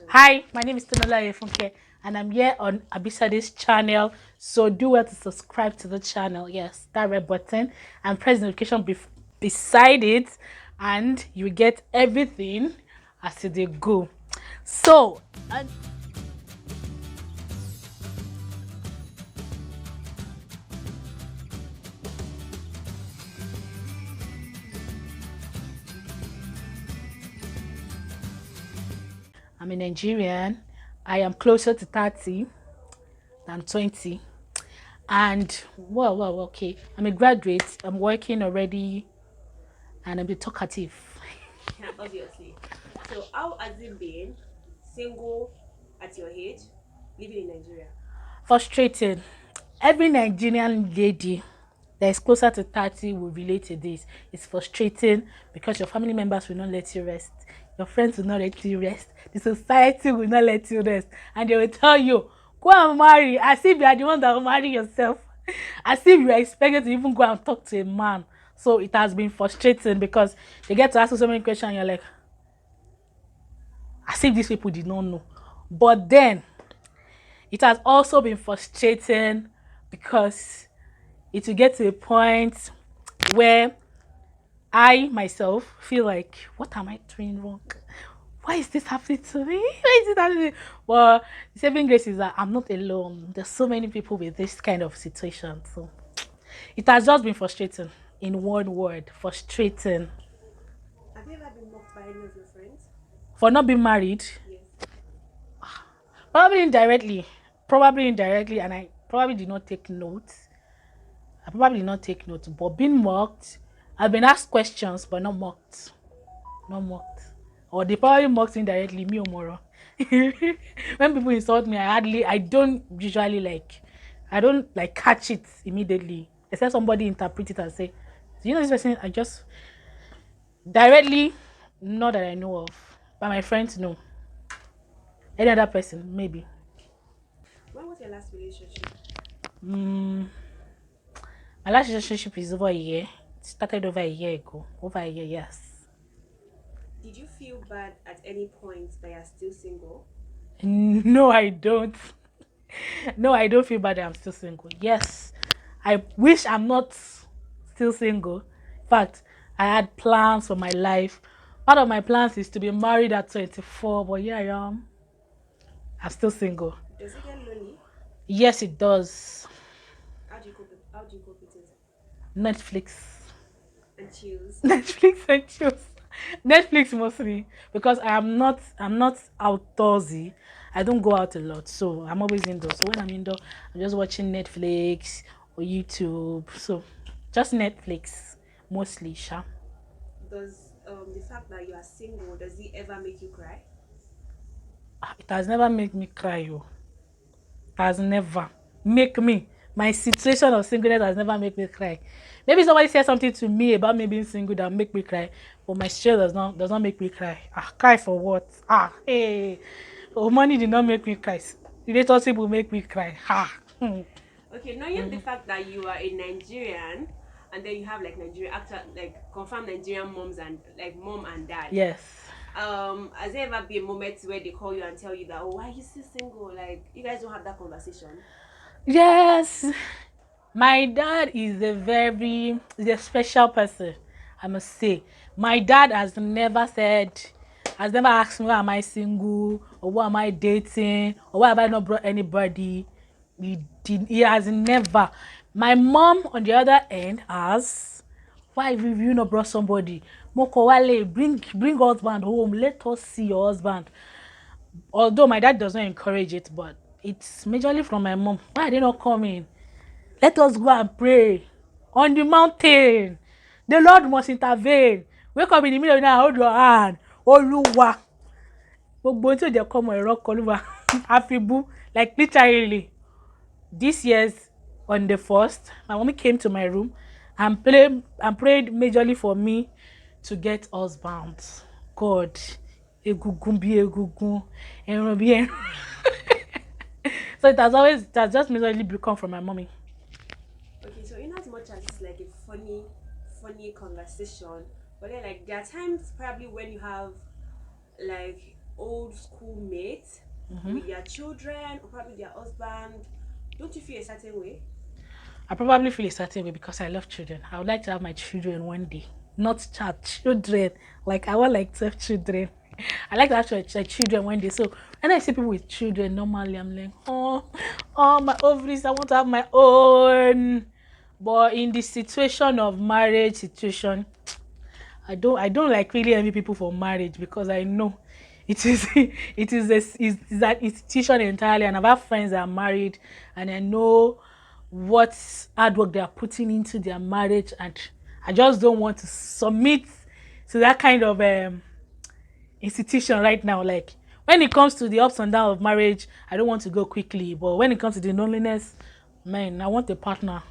Hi, my name is Tinola Yefunke, and I'm here on Abisade's channel. So do well to subscribe to the channel. Yes, that red button and press the notification beside it, and you get everything as they go. So, I'm a Nigerian. I am closer to 30 than 20. And well, okay. I'm a graduate. I'm working already, and I'm a talkative. Obviously. So, how has it been single at your age, living in Nigeria? Frustrating. Every Nigerian lady that is closer to 30 will relate to this. It's frustrating because your family members will not let you rest. Your friends will not let you rest. The society will not let you rest. And they will tell you, go and marry, as if you are the one that will marry yourself. As if you are expected to even go and talk to a man. So it has been frustrating because they get to ask you so many questions and you're like, as if these people did not know. But then it has also been frustrating because it will get to a point where I myself feel like, what am I doing wrong? Why is this happening to me? Why is it happening? Well, the saving grace is that I'm not alone. There's so many people with this kind of situation. So it has just been frustrating. In one word, frustrating. Have you ever been mocked by any of your friends? For not being married, Yes. probably indirectly. Probably indirectly, and I probably did not take notes. I probably did not take notes, but being mocked, I've been asked questions, but not mocked. Not mocked. Or they probably mocked indirectly, me or Moro. When people insult me, I don't usually I don't like catch it immediately. Except somebody interpret it and say, do you know this person? I just directly, not that I know of, but my friends know. Any other person, maybe. When was your last relationship? Mm, my last relationship is over a year. It started over a year ago. Over a year, yes. Did you feel bad at any point that you're still single? No, I don't. No, I don't feel bad that I'm still single. Yes, I wish I'm not still single. In fact, I had plans for my life. Part of my plans is to be married at 24, but yeah, I am. I'm still single. Does it get lonely? Yes, it does. How do you cope with it? Netflix. And chills. Netflix and chills. Netflix mostly because I'm not outdoorsy. I don't go out a lot, so I'm always indoors. So when I'm indoor, I'm just watching Netflix or YouTube. So just Netflix mostly, sha. Does the fact that you are single, does it ever make you cry? It has never made me cry, oh. It has never make me. My situation of singleness has never made me cry. Maybe somebody said something to me about me being single that make me cry, but my situation does not make me cry. Cry for what? Hey, oh, money did not make me cry. Relationship will make me cry. Okay, knowing the fact that you are a Nigerian and then you have like Nigerian actor like confirmed Nigerian moms and like mom and dad. Yes, Has there ever been moments where they call you and tell you that, oh, why are you still single? Like you guys don't have that conversation? yes. My dad is a special person, I must say. My dad has never asked me why am I single or why am I dating or why have I not brought anybody. He has never. My mom on the other end has. Why have you not brought somebody? Moko Wale, bring husband home. Let us see your husband. Although my dad does not encourage it, but it's majorly from my mom. Why are they not coming? Let us go and pray on the mountain. The Lord must intervene. Wake up in the middle of the night, hold your hand. Olúwa. Gbogbo ohun tí ò jẹ́ kọ́mọ ẹ̀rọ kọlúwa. Àfibú. Like literally, this year's on the first, my mommy came to my room and prayed majorly for me to get husband. God. Egungun bí egungun. Ẹran bí ẹran. So it has just majorly become from my mommy. Okay, so in as much as it's like a funny conversation, but then like there are times probably when you have like old schoolmate with their children or probably their husband, don't you feel a certain way? I probably feel a certain way because I love children. I would like to have my children one day, not child children. Like I want like 12 children. I like to have children one day. So when I see people with children, normally I'm like, oh my ovaries, I want to have my own. But in the situation of marriage situation, I don't like really envy people for marriage because I know it is it's an institution entirely, and I've had friends that are married and I know what hard work they are putting into their marriage, and I just don't want to submit to that kind of institution right now. Like when it comes to the ups and downs of marriage, I don't want to go quickly, but when it comes to the loneliness, man, I want a partner.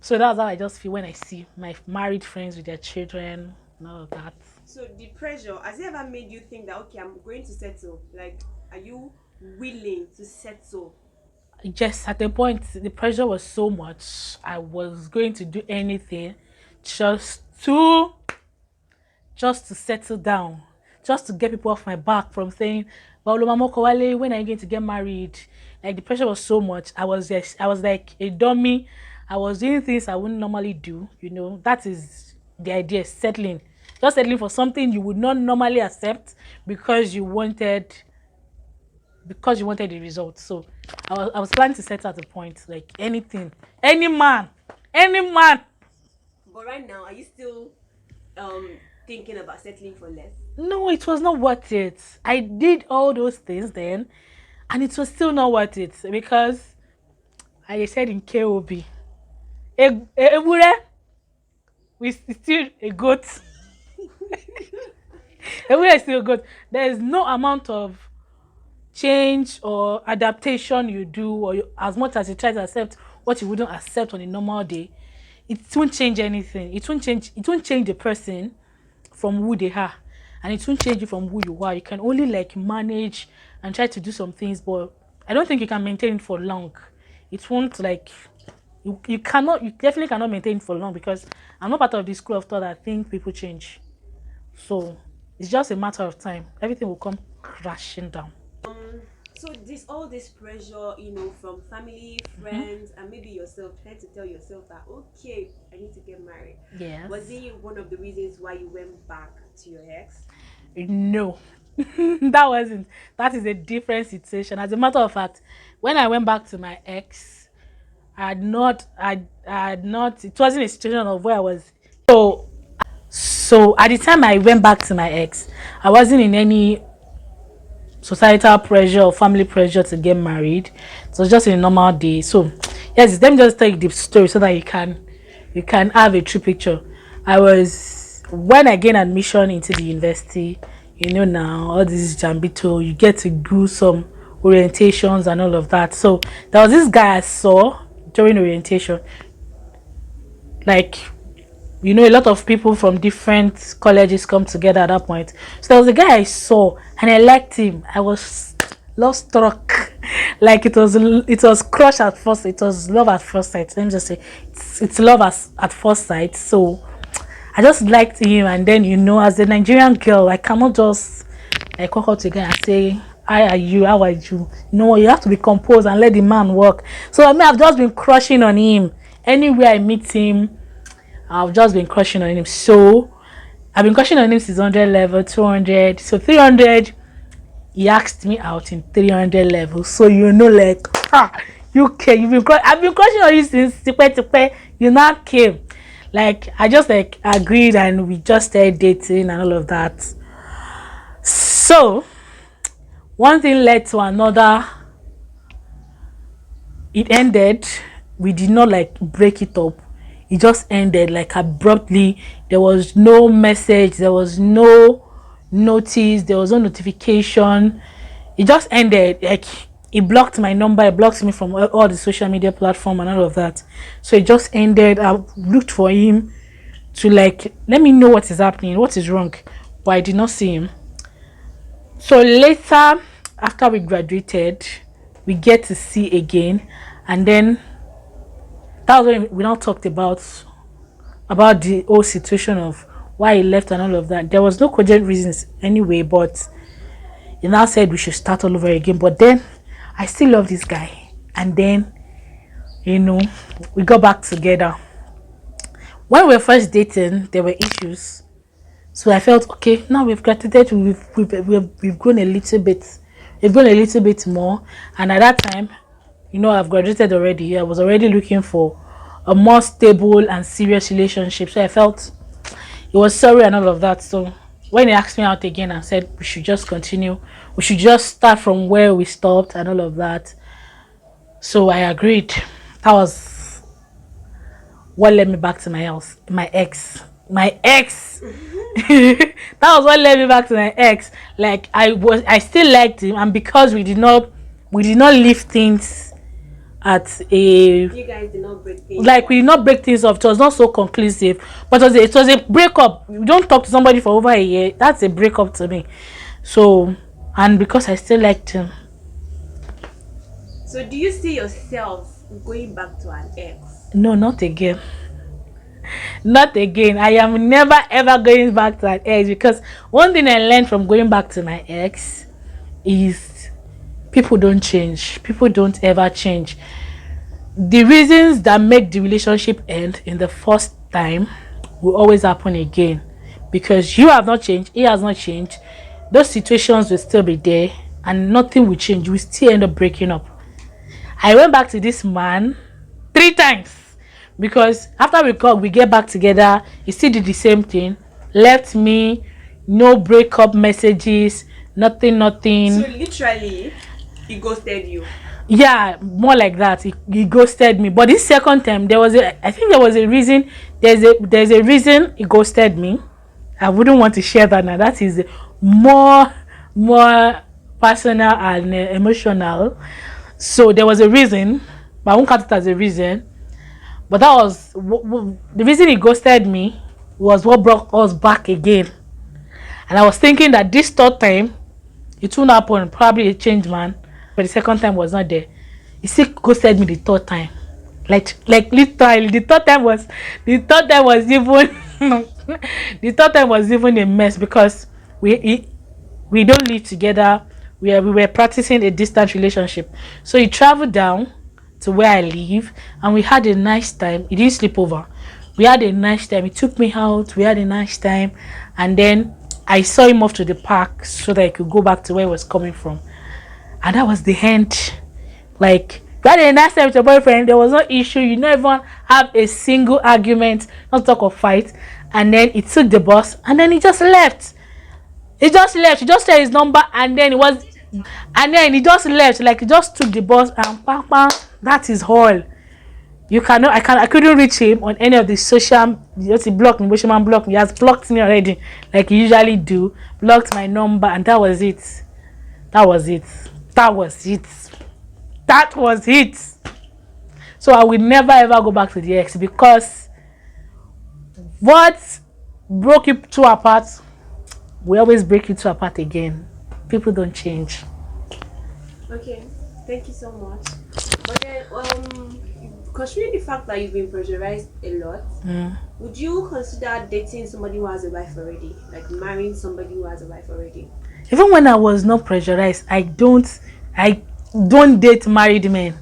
So that's how I just feel when I see my married friends with their children and all of that. So the pressure, has it ever made you think that okay, I'm going to settle? Like, are you willing to settle? Just at a point, the pressure was so much. I was going to do anything just to just to settle down, just to get people off my back from saying, "Well, Mama Kowale, when are you going to get married?" Like the pressure was so much. I was like a dummy. I was doing things I wouldn't normally do. You know, that is the idea. Settling, just settling for something you would not normally accept because you wanted the result. So I was planning to set at a point like anything, any man. But right now, are you still thinking about settling for less? No, it was not worth it. I did all those things then, and it was still not worth it because I said in KOB, ewúrẹ́ we still a goat. Ewúrẹ́ is still a goat. There is no amount of change or adaptation you do, or as much as you try to accept what you wouldn't accept on a normal day, it won't change anything. It won't change the person from who they are, and it won't change you from who you are. You can only like manage and try to do some things, but I don't think you can maintain it for long. It won't like you definitely cannot maintain it for long because I'm not part of the school of thought that think people change. So it's just a matter of time. Everything will come crashing down. So this all this pressure, from family, friends, and maybe yourself trying to tell yourself that okay, I need to get married. Yes. Was it one of the reasons why you went back to your ex? No, that wasn't. That is a different situation. As a matter of fact, when I went back to my ex, I had not. It wasn't a situation of where I was. So at the time I went back to my ex, I wasn't in any societal pressure or family pressure to get married. It was just a normal day. So yes, let me just tell you the story so that you can have a true picture. I was when I gained admission into the university, now all this jambito, you get to do some orientations and all of that. So there was this guy I saw during orientation, like a lot of people from different colleges come together at that point. So there was a guy I saw and I liked him. I was love struck. Like it was crush at first. It was love at first sight. Let me just say it's love at first sight. So I just liked him, and then as a Nigerian girl, I cannot just like walk out to a guy and say, "How are you? How are you?" No, you have to be composed and let the man work. So I mean, I've just been crushing on him. Anywhere I meet him, I've just been crushing on him. So I've been crushing on him since 100 level, 200. So 300, he asked me out in 300 level. So like, I've been crushing on you since tipe. You now came. Like I just like agreed and we just started dating and all of that. So one thing led to another. It ended. We did not like break it up. It just ended like abruptly. There was no message, there was no notice, there was no notification. It just ended. Like he blocked my number, he blocked me from all the social media platform and all of that. So it just ended. I looked for him to like let me know what is happening, what is wrong, but I did not see him. So later, after we graduated, we get to see again, and then that was when we now talked about the whole situation of why he left and all of that. There was no cogent reasons anyway, but he now said we should start all over again. But then I still love this guy. And then, we got back together. When we were first dating, there were issues. So I felt okay, now we've graduated, we've grown a little bit. We've grown a little bit more. And at that time, I've graduated already. I was already looking for a more stable and serious relationship. So I felt he was sorry and all of that. So when he asked me out again and said we should just continue, we should just start from where we stopped and all of that. So I agreed. That was what led me back to my house, my ex. My ex. That was what led me back to my ex. Like I still liked him, and because we did not leave things at a, You guys did not break things like off. we did not break things up. It was not so conclusive, but it was a breakup. You don't talk to somebody for over a year. That's a breakup to me. So, and because I still liked him. So do you see yourself going back to an ex? No, not again. Not again. I am never ever going back to an ex, because one thing I learned from going back to my ex is people don't change. People don't ever change. The reasons that make the relationship end in the first time will always happen again, because you have not changed, he has not changed. Those situations will still be there, and nothing will change. We still end up breaking up. I went back to this man 3 times, because after we get back together, he still did the same thing. Left me, no breakup messages, nothing, So nothing. literally, he ghosted you. Yeah, more like that. He ghosted me. But this second time, I think there was a reason. There's a reason he ghosted me. I wouldn't want to share that now. That is more personal and emotional. So there was a reason, but I won't count it as a reason. But that was the reason he ghosted me, was what brought us back again. And I was thinking that this third time it won't happen. Probably a change man, but the second time was not there. He still ghosted me the third time. Like literally, the third time was even the third time was even a mess, because we don't live together. We were practicing a distant relationship. So he traveled down to where I live, and we had a nice time. He didn't sleep over. We had a nice time. He took me out. We had a nice time, and then I saw him off to the park so that I could go back to where he was coming from. And that was the end. Like, you had a nice time with your boyfriend. There was no issue. You never even have a single argument, not talk of fight. And then he took the bus, and then he just left. He just left. He just said his number, and then he just left. Like, he just took the bus and bang, bang. That is all. You cannot. I couldn't reach him on any of the social. Just he blocked me. Bushman blocked me. He has blocked me already, like he usually do. Blocked my number, and that was it. That was it. That was it. That was it. So I will never ever go back to the ex, because what broke you two apart, we always break you two apart again. People don't change. Okay, thank you so much. But then, considering the fact that you've been pressurized a lot, would you consider dating somebody who has a wife already, like marrying somebody who has a wife already? Even when I was not pressurized, I don't date married men.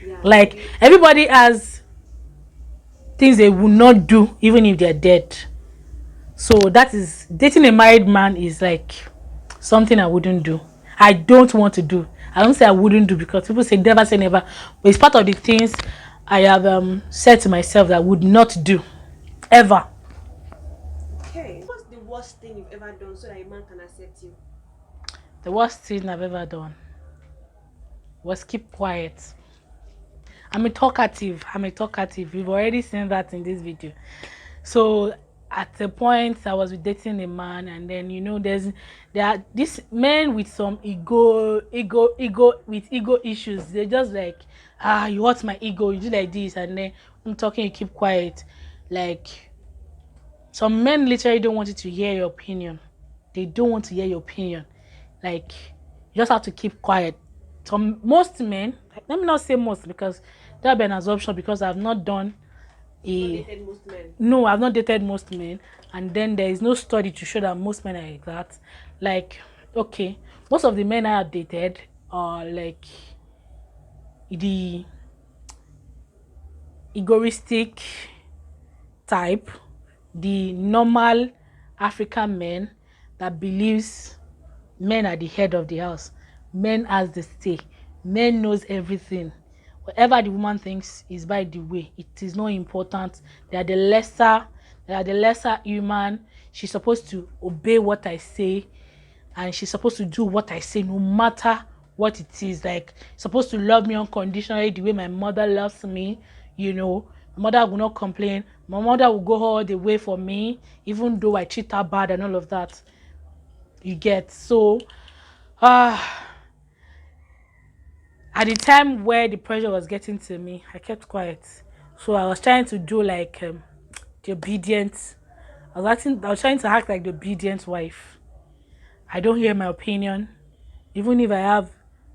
Yeah. Like, everybody has things they will not do even if they're dead. So that is, dating a married man is like something I wouldn't do. I don't want to do. I don't say I wouldn't do, because people say never say never. But it's part of the things I have said to myself that I would not do ever. Okay. What's the worst thing you've ever done so that a man can accept you? The worst thing I've ever done was keep quiet. I'm a talkative. You've already seen that in this video. So at a point I was dating a man, and then there are these men with some ego issues. They're just like, you hurt my ego, you do like this, and then I'm talking, you keep quiet. Like, some men literally don't want you to hear your opinion. They don't want to hear your opinion. Like, you just have to keep quiet. Most men, let me not say most, because that'll be an assumption, because I've not done Not a dated most men. no, I've not dated most men, and then there is no study to show that most men are like that. Like, okay, most of the men I have dated are like the egoistic type, the normal African men that believes men are the head of the house. Men has the say. Men knows everything. Whatever the woman thinks is by the way. It is not important. They are the lesser. They are the lesser human. She's supposed to obey what I say, and she's supposed to do what I say, no matter what it is. Like, supposed to love me unconditionally the way my mother loves me. You know, my mother will not complain. My mother will go all the way for me, even though I treat her bad and all of that. You get so. Ah, at the time where the pressure was getting to me, I kept quiet. So I was trying to do like the obedient. I was trying to act like the obedient wife. I don't hear my opinion, even if I have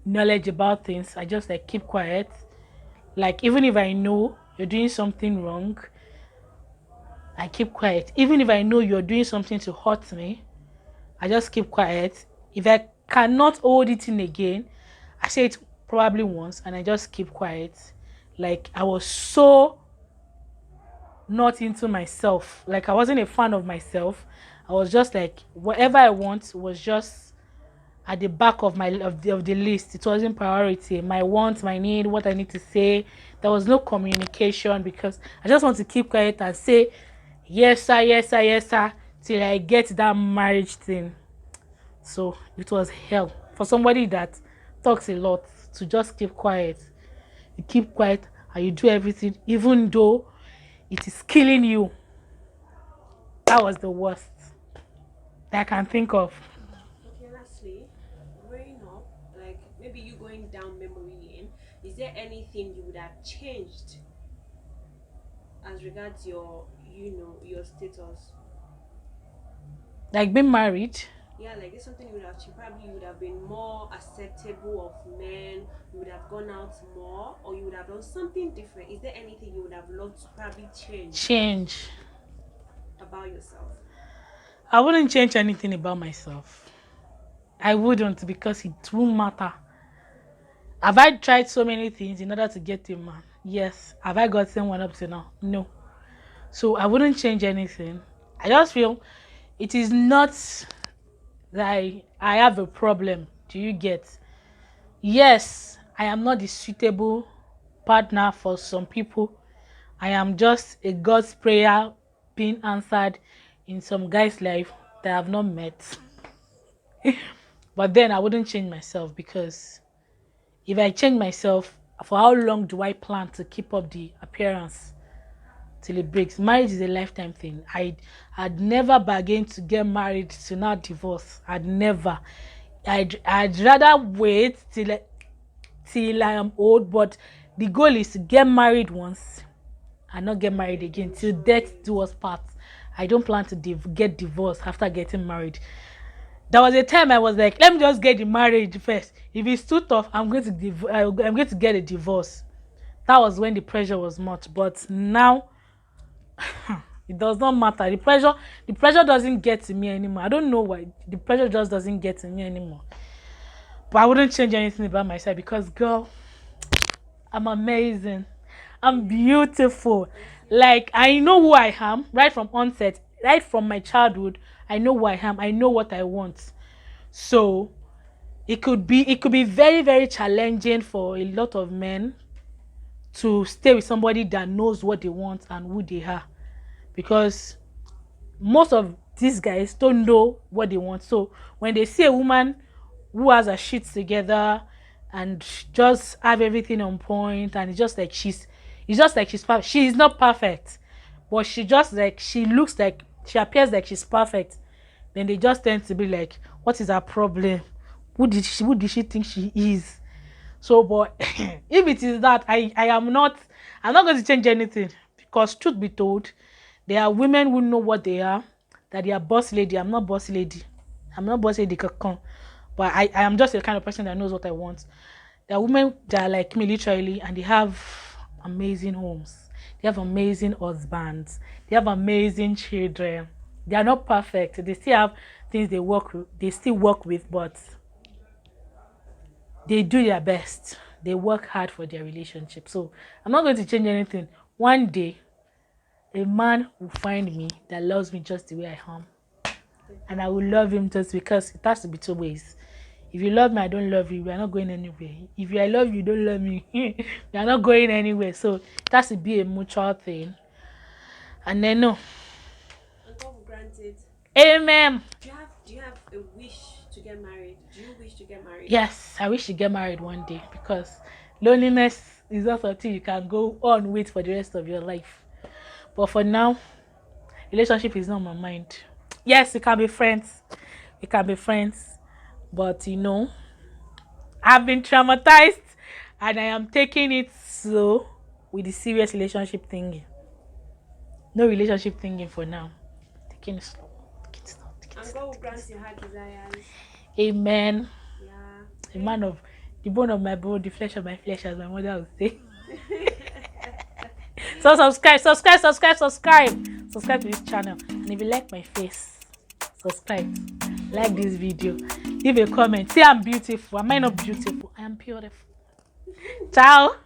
knowledge about things. I just like keep quiet. Like, even if I know you're doing something wrong, I keep quiet. Even if I know you're doing something to hurt me, I just keep quiet. If I cannot hold it in again, I say it probably once and I just keep quiet. Like, I was so not into myself. Like, I wasn't a fan of myself. I was just like, whatever I want was just at the back of the list. It wasn't priority. My wants, my need, what I need to say. There was no communication because I just want to keep quiet and say yes sir, yes sir, yes sir, till I get that marriage thing. So it was hell for somebody that talks a lot to just keep quiet. You keep quiet and you do everything, even though it is killing you. That was the worst that I can think of. Okay, lastly, growing up, like maybe you going down memory lane, is there anything you would have changed as regards your, your status? Like being married. Yeah, like there's something you would have changed. Probably you would have been more acceptable of men, you would have gone out more, or you would have done something different. Is there anything you would have loved to probably change Change. about yourself? I wouldn't change anything about myself. I wouldn't, because it won't matter. Have I tried so many things in order to get a man? Yes. Have I gotten one up to now? No. So I wouldn't change anything. I just feel it is not that I have a problem. Do you get? Yes, I am not the suitable partner for some people. I am just a God's prayer being answered in some guy's life that I have not met. But then I wouldn't change myself, because if I change myself, for how long do I plan to keep up the appearance till it breaks? Marriage is a lifetime thing. I'd never bargain to get married to not divorce. I'd never. I'd rather wait till I am old, but the goal is to get married once and not get married again till death do us part. I don't plan to get divorced after getting married. There was a time I was like, let me just get the marriage first. If it's too tough, I'm going to get a divorce. That was when the pressure was much, but now it does not matter. The pressure doesn't get to me anymore. I don't know why. The pressure just doesn't get to me anymore. But I wouldn't change anything about myself, because girl, I'm amazing. I'm beautiful. Like, I know who I am right from onset, right from my childhood. I know who I am. I know what I want. So it could be very, very challenging for a lot of men to stay with somebody that knows what they want and who they are, because most of these guys don't know what they want. So when they see a woman who has her shit together and just have everything on point, and it's just like she's perfect. She is not perfect, but she looks like, she appears like she's perfect. Then they just tend to be like, what is her problem? Who did she think she is? So, but if it is that, I'm not going to change anything, because truth be told, there are women who know what they are, that they are boss lady. I'm not boss lady. I'm not boss lady kakon. But I am just the kind of person that knows what I want. There are women that are like me literally, and they have amazing homes. They have amazing husbands. They have amazing children. They are not perfect. They still have things they still work with, but they do their best. They work hard for their relationship. So I'm not going to change anything. One day, a man will find me that loves me just the way I am. And I will love him just because it has to be two ways. If you love me, I don't love you, we are not going anywhere. If I love you, you don't love me, we are not going anywhere. So it has to be a mutual thing. And then no. And God will grant it. Amen. Do you have a wish to get married? Do you wish to get married? Yes, I wish to get married one day because loneliness is not something you can go on with for the rest of your life. But for now, relationship is not on my mind. Yes, we can be friends. We can be friends. But I've been traumatized and I am taking it slow with the serious relationship thingy. No relationship thinking for now. Taking it slow. And God will grant your heart desires. Amen. Yeah. A man of the bone of my bone, the flesh of my flesh, as my mother would say. So subscribe to this channel. And if you like my face, subscribe. Like this video. Leave a comment. Say I'm beautiful. Am I not beautiful? I am beautiful. Ciao.